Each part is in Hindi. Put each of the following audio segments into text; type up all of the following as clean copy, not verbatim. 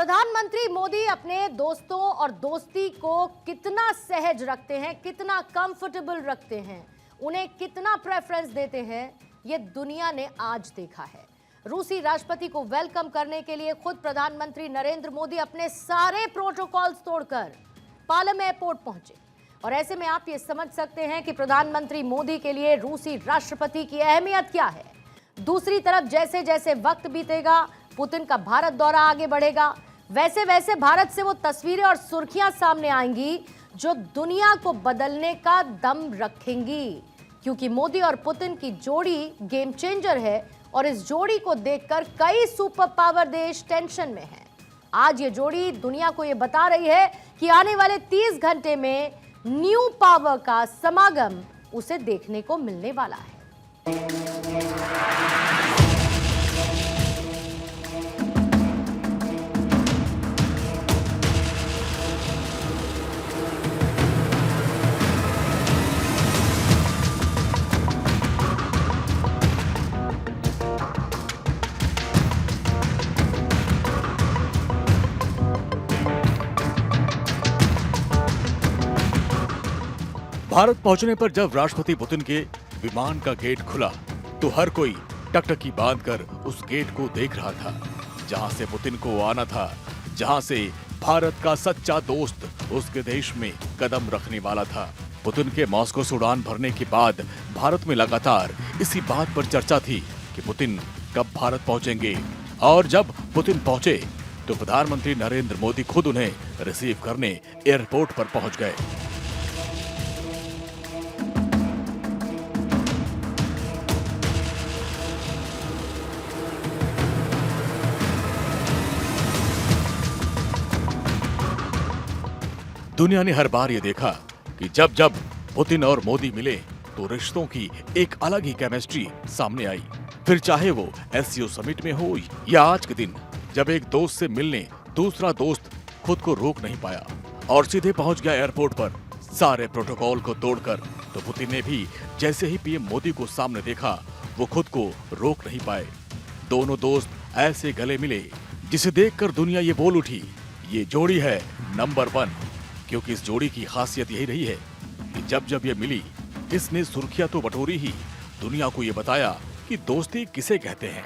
प्रधानमंत्री मोदी अपने दोस्तों और दोस्ती को कितना सहज रखते हैं, कितना कंफर्टेबल रखते हैं, उन्हें कितना प्रेफरेंस देते हैं, ये दुनिया ने आज देखा है। रूसी राष्ट्रपति को वेलकम करने के लिए खुद प्रधानमंत्री नरेंद्र मोदी अपने सारे प्रोटोकॉल्स तोड़कर पालम एयरपोर्ट पहुंचे और ऐसे में आप ये समझ सकते हैं कि प्रधानमंत्री मोदी के लिए रूसी राष्ट्रपति की अहमियत क्या है। दूसरी तरफ जैसे जैसे वक्त बीतेगा, पुतिन का भारत दौरा आगे बढ़ेगा, वैसे वैसे भारत से वो तस्वीरें और सुर्खियां सामने आएंगी जो दुनिया को बदलने का दम रखेंगी, क्योंकि मोदी और पुतिन की जोड़ी गेम चेंजर है और इस जोड़ी को देखकर कई सुपर पावर देश टेंशन में हैं। आज ये जोड़ी दुनिया को ये बता रही है कि आने वाले 30 घंटे में न्यू पावर का समागम उसे देखने को मिलने वाला है। भारत पहुंचने पर जब राष्ट्रपति पुतिन के विमान का गेट खुला तो हर कोई टकटकी बांधकर उस गेट को देख रहा था, जहां से पुतिन को आना था, जहां से भारत का सच्चा दोस्त उसके देश में कदम रखने वाला था। पुतिन के मॉस्को से उड़ान भरने के बाद भारत में लगातार इसी बात पर चर्चा थी कि पुतिन कब भारत पहुंचेंगे, और जब पुतिन पहुंचे तो प्रधानमंत्री नरेंद्र मोदी खुद उन्हें रिसीव करने एयरपोर्ट पर पहुंच गए। दुनिया ने हर बार ये देखा कि जब जब पुतिन और मोदी मिले तो रिश्तों की एक अलग ही केमिस्ट्री सामने आई, फिर चाहे वो एससीओ समिट में हो या आज के दिन जब एक दोस्त से मिलने दूसरा दोस्त खुद को रोक नहीं पाया और सीधे पहुंच गया एयरपोर्ट पर सारे प्रोटोकॉल को तोड़कर। तो पुतिन ने भी जैसे ही पीएम मोदी को सामने देखा वो खुद को रोक नहीं पाए। दोनों दोस्त ऐसे गले मिले जिसे देखकर दुनिया ये बोल उठी, ये जोड़ी है नंबर 1, क्योंकि इस जोड़ी की खासियत यही रही है कि जब जब ये मिली इसने सुर्खियां तो बटोरी ही, दुनिया को ये बताया कि दोस्ती किसे कहते हैं।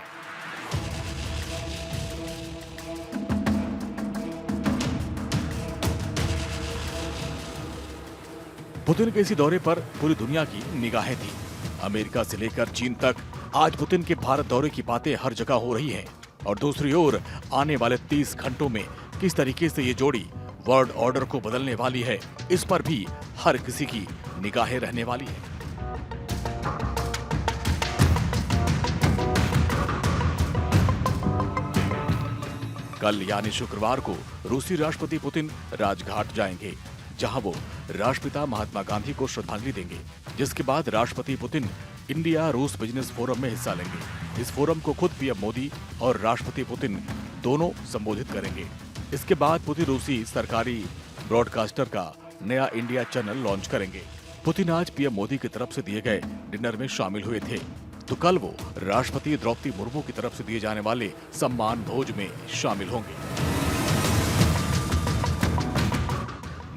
पुतिन के इसी दौरे पर पूरी दुनिया की निगाहें थी। अमेरिका से लेकर चीन तक आज पुतिन के भारत दौरे की बातें हर जगह हो रही हैं, और दूसरी ओर आने वाले 30 घंटों में किस तरीके से ये जोड़ी वर्ल्ड ऑर्डर को बदलने वाली है, इस पर भी हर किसी की निगाहें रहने वाली है। कल यानी शुक्रवार को रूसी राष्ट्रपति पुतिन राजघाट जाएंगे, जहां वो राष्ट्रपिता महात्मा गांधी को श्रद्धांजलि देंगे, जिसके बाद राष्ट्रपति पुतिन इंडिया रूस बिजनेस फोरम में हिस्सा लेंगे। इस फोरम को खुद पीएम मोदी और राष्ट्रपति पुतिन दोनों संबोधित करेंगे। इसके बाद पुतिन रूसी सरकारी ब्रॉडकास्टर का नया इंडिया चैनल लॉन्च करेंगे। पुतिन आज पीएम मोदी की तरफ से दिए गए डिनर में शामिल हुए थे, तो कल वो राष्ट्रपति द्रौपदी मुर्मू की तरफ से दिए जाने वाले सम्मान भोज में शामिल होंगे।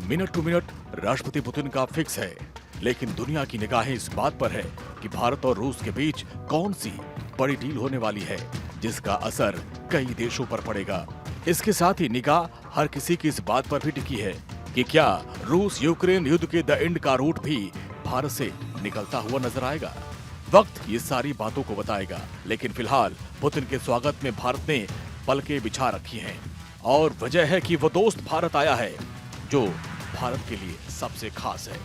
मिनट टू मिनट राष्ट्रपति पुतिन का फिक्स है, लेकिन दुनिया की निगाहें इस बात पर है कि भारत और रूस के बीच कौन सी बड़ी डील होने वाली है, जिसका असर कई देशों पर पड़ेगा। इसके साथ ही निगाह हर किसी की इस बात पर भी टिकी है कि क्या रूस यूक्रेन युद्ध के द एंड का रूट भी भारत से निकलता हुआ नजर आएगा। वक्त ये सारी बातों को बताएगा, लेकिन फिलहाल पुतिन के स्वागत में भारत ने पलकें बिछा रखी हैं, और वजह है कि वो दोस्त भारत आया है जो भारत के लिए सबसे खास है।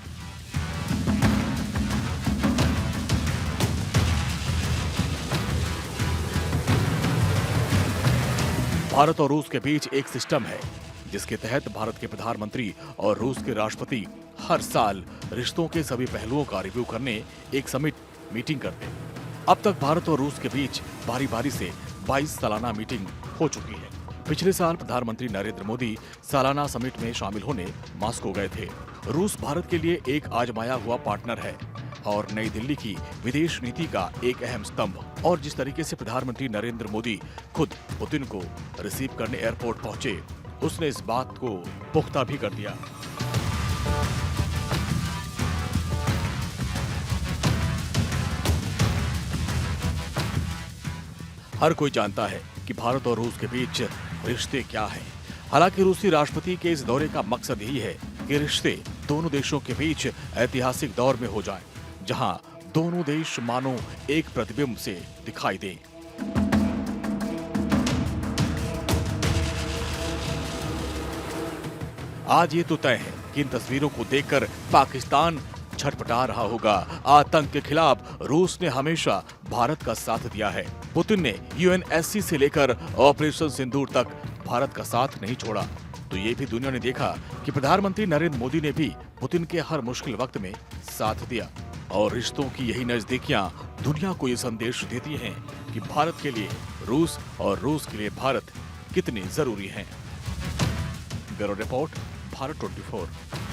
भारत और रूस के बीच एक सिस्टम है जिसके तहत भारत के प्रधानमंत्री और रूस के राष्ट्रपति हर साल रिश्तों के सभी पहलुओं का रिव्यू करने एक समिट मीटिंग करते हैं। अब तक भारत और रूस के बीच बारी बारी से 22 सालाना मीटिंग हो चुकी है। पिछले साल प्रधानमंत्री नरेंद्र मोदी सालाना समिट में शामिल होने मॉस्को गए थे। रूस भारत के लिए एक आजमाया हुआ पार्टनर है। और नई दिल्ली की विदेश नीति का एक अहम स्तंभ। और जिस तरीके से प्रधानमंत्री नरेंद्र मोदी खुद पुतिन को रिसीव करने एयरपोर्ट पहुंचे, उसने इस बात को पुख्ता भी कर दिया। हर कोई जानता है कि भारत और रूस के बीच रिश्ते क्या हैं। हालांकि रूसी राष्ट्रपति के इस दौरे का मकसद यही है कि रिश्ते दोनों देशों के बीच ऐतिहासिक दौर में हो जाएं, जहां दोनों देश मानो एक प्रतिबिंब से दिखाई दें। आज ये तो तय है कि इन तस्वीरों को देखकर पाकिस्तान छटपटा रहा होगा। आतंक के खिलाफ रूस ने हमेशा भारत का साथ दिया है। पुतिन ने यूएनएससी से लेकर ऑपरेशन सिंदूर तक भारत का साथ नहीं छोड़ा। तो ये भी दुनिया ने देखा कि प्रधानमंत्री नरेंद्र मोदी ने भी पुतिन के हर मुश्किल वक्त में साथ दिया। और रिश्तों की यही नजदीकियां दुनिया को ये संदेश देती हैं कि भारत के लिए रूस और रूस के लिए भारत कितने जरूरी हैं। Bureau report, Bharat 24।